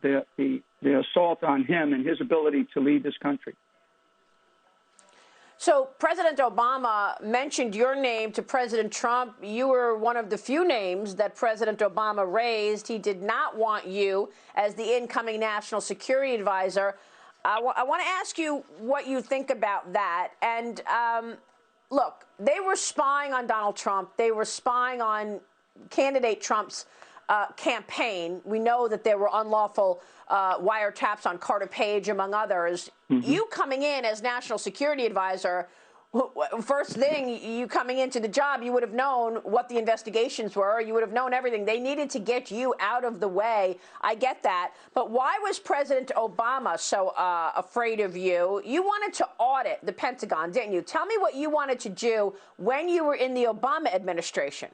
the assault on him and his ability to lead this country. So President Obama mentioned your name to President Trump. You were one of the few names that President Obama raised. He did not want you as the incoming national security advisor. I want to ask you what you think about that. And look, they were spying on Donald Trump. They were spying on candidate Trump's campaign. We know that there were unlawful wiretaps on Carter Page, among others. Mm-hmm. You coming in as national security advisor, first thing, you coming into the job, you would have known what the investigations were. You would have known everything. They needed to get you out of the way. I get that. But why was President Obama so afraid of you? You wanted to audit the Pentagon, didn't you? Tell me what you wanted to do when you were in the Obama administration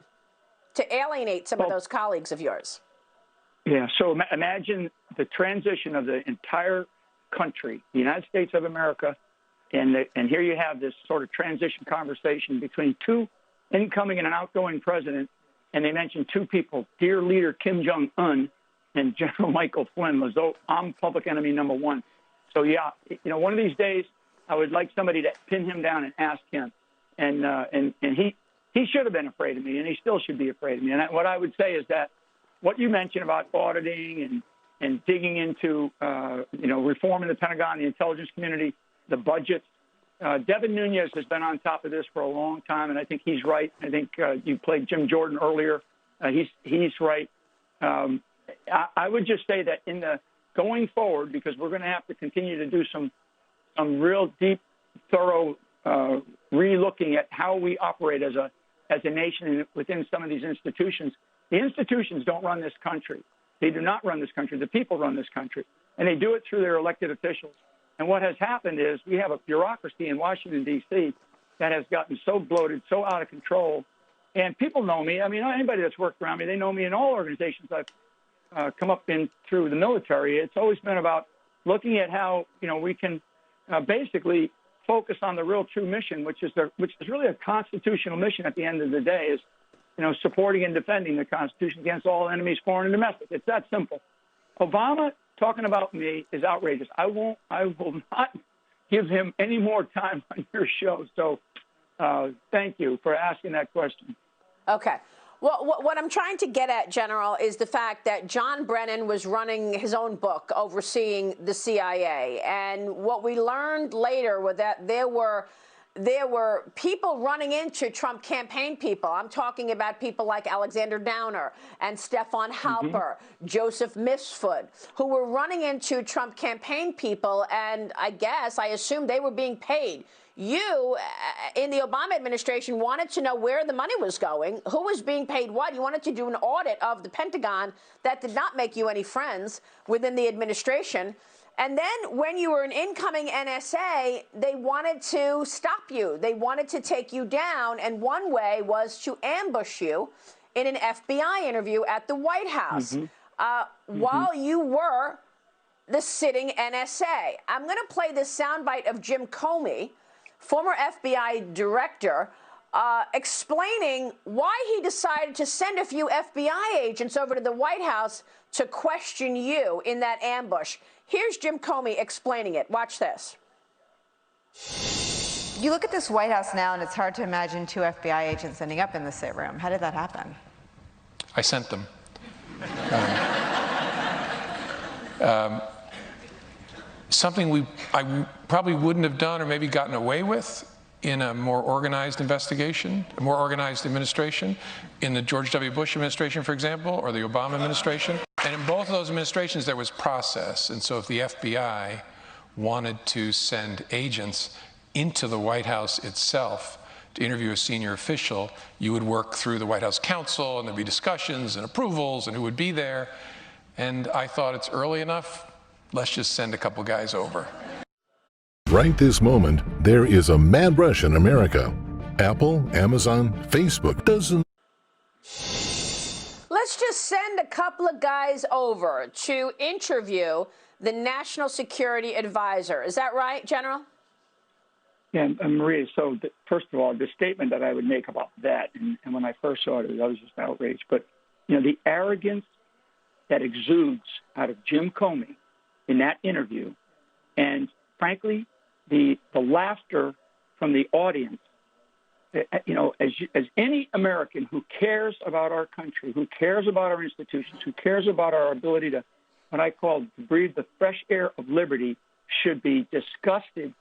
to alienate some of those colleagues of yours. Yeah, so imagine the transition of the entire country, the United States of America, and here you have this sort of transition conversation between two incoming and an outgoing president, and they mentioned two people, dear leader Kim Jong-un and General Michael Flynn, as though I'm public enemy number one. So, yeah, one of these days I would like somebody to pin him down and ask him. And he should have been afraid of me, and he still should be afraid of me. And what I would say is that what you mentioned about auditing and digging into, reforming the Pentagon, the intelligence community, the budgets, Devin Nunes has been on top of this for a long time, and I think he's right. I think you played Jim Jordan earlier. He's right. I would just say that going forward, because we're going to have to continue to do some real deep, thorough re-looking at how we operate as a nation within some of these institutions. The institutions don't run this country. They do not run this country. The people run this country, and they do it through their elected officials. And what has happened is we have a bureaucracy in Washington, D.C. that has gotten so bloated, so out of control. And people know me. I mean, anybody that's worked around me, they know me in all organizations I've come up in through the military. It's always been about looking at how, we can basically focus on the real true mission, which is really a constitutional mission at the end of the day, is supporting and defending the Constitution against all enemies, foreign and domestic. It's that simple. Obama talking about me is outrageous. I will not give him any more time on your show. So thank you for asking that question. Okay. Well, what I'm trying to get at, General, is the fact that John Brennan was running his own book overseeing the CIA. And what we learned later was that there were people running into Trump campaign people. I'm talking about people like Alexander Downer and Stefan Halper, Joseph Misfoot, who were running into Trump campaign people, and I assume they were being paid. You, in the Obama administration, wanted to know where the money was going, who was being paid what. You wanted to do an audit of the Pentagon. That did not make you any friends within the administration. And then when you were an incoming NSA, they wanted to stop you. They wanted to take you down. And one way was to ambush you in an FBI interview at the White House while you were the sitting NSA. I'm going to play this soundbite of Jim Comey, former FBI director, explaining why he decided to send a few FBI agents over to the White House to question you in that ambush. Here's Jim Comey explaining it. Watch this. You look at this White House now, and it's hard to imagine two FBI agents ending up in the sit room. How did that happen? I sent them. Something I probably wouldn't have done or maybe gotten away with in a more organized investigation, a more organized administration, in the George W. Bush administration, for example, or the Obama administration. And in both of those administrations, there was process. And so if the FBI wanted to send agents into the White House itself to interview a senior official, you would work through the White House counsel, and there'd be discussions and approvals and who would be there. And I thought, it's early enough, let's just send a couple guys over. Right this moment, there is a mad rush in America. Apple, Amazon, Facebook doesn't. Let's just send a couple of guys over to interview the National Security Advisor. Is that right, General? Yeah, Maria, so first of all, the statement that I would make about that, and when I first saw it, I was just outraged. But, the arrogance that exudes out of Jim Comey in that interview, and frankly, the laughter from the audience, you know, as any American who cares about our country, who cares about our institutions, who cares about our ability to, what I call, to breathe the fresh air of liberty, should be disgusted,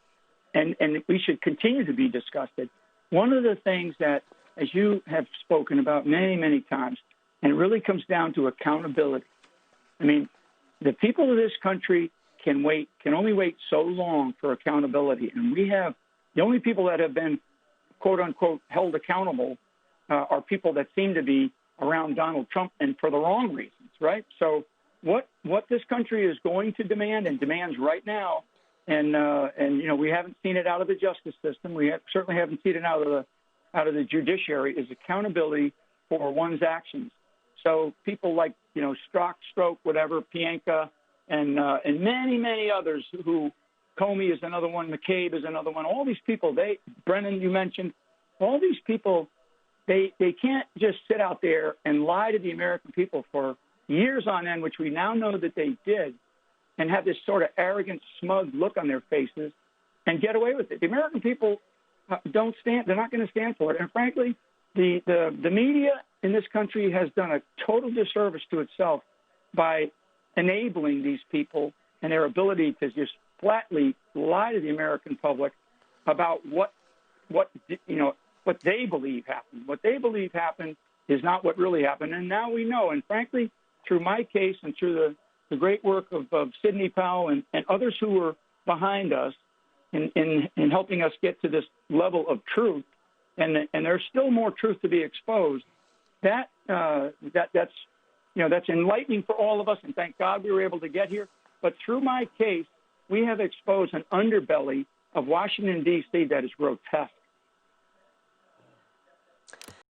and we should continue to be disgusted. One of the things that, as you have spoken about many, many times, and it really comes down to accountability. I mean, the people of this country can only wait so long for accountability, and we have the only people that have been, quote unquote, held accountable are people that seem to be around Donald Trump, and for the wrong reasons, right? So what this country is going to demand, and demands right now, and you know, we haven't seen it out of the justice system. We certainly haven't seen it out of the judiciary, is accountability for one's actions. So people like, you know, Stroke, whatever, Pienka, and many, many others who, Comey is another one, McCabe is another one. All these people, Brennan, you mentioned, all these people, they can't just sit out there and lie to the American people for years on end, which we now know that they did, and have this sort of arrogant, smug look on their faces and get away with it. The American people don't stand, they're not going to stand for it. And frankly, the media in this country has done a total disservice to itself by enabling these people and their ability to just flatly lie to the American public about what they believe happened. What they believe happened is not what really happened. And now we know. And frankly, through my case and through the great work of Sidney Powell and others who were behind us in helping us get to this level of truth, and there's still more truth to be exposed, that's enlightening for all of us, and thank God we were able to get here. But through my case, we have exposed an underbelly of Washington, D.C. that is grotesque.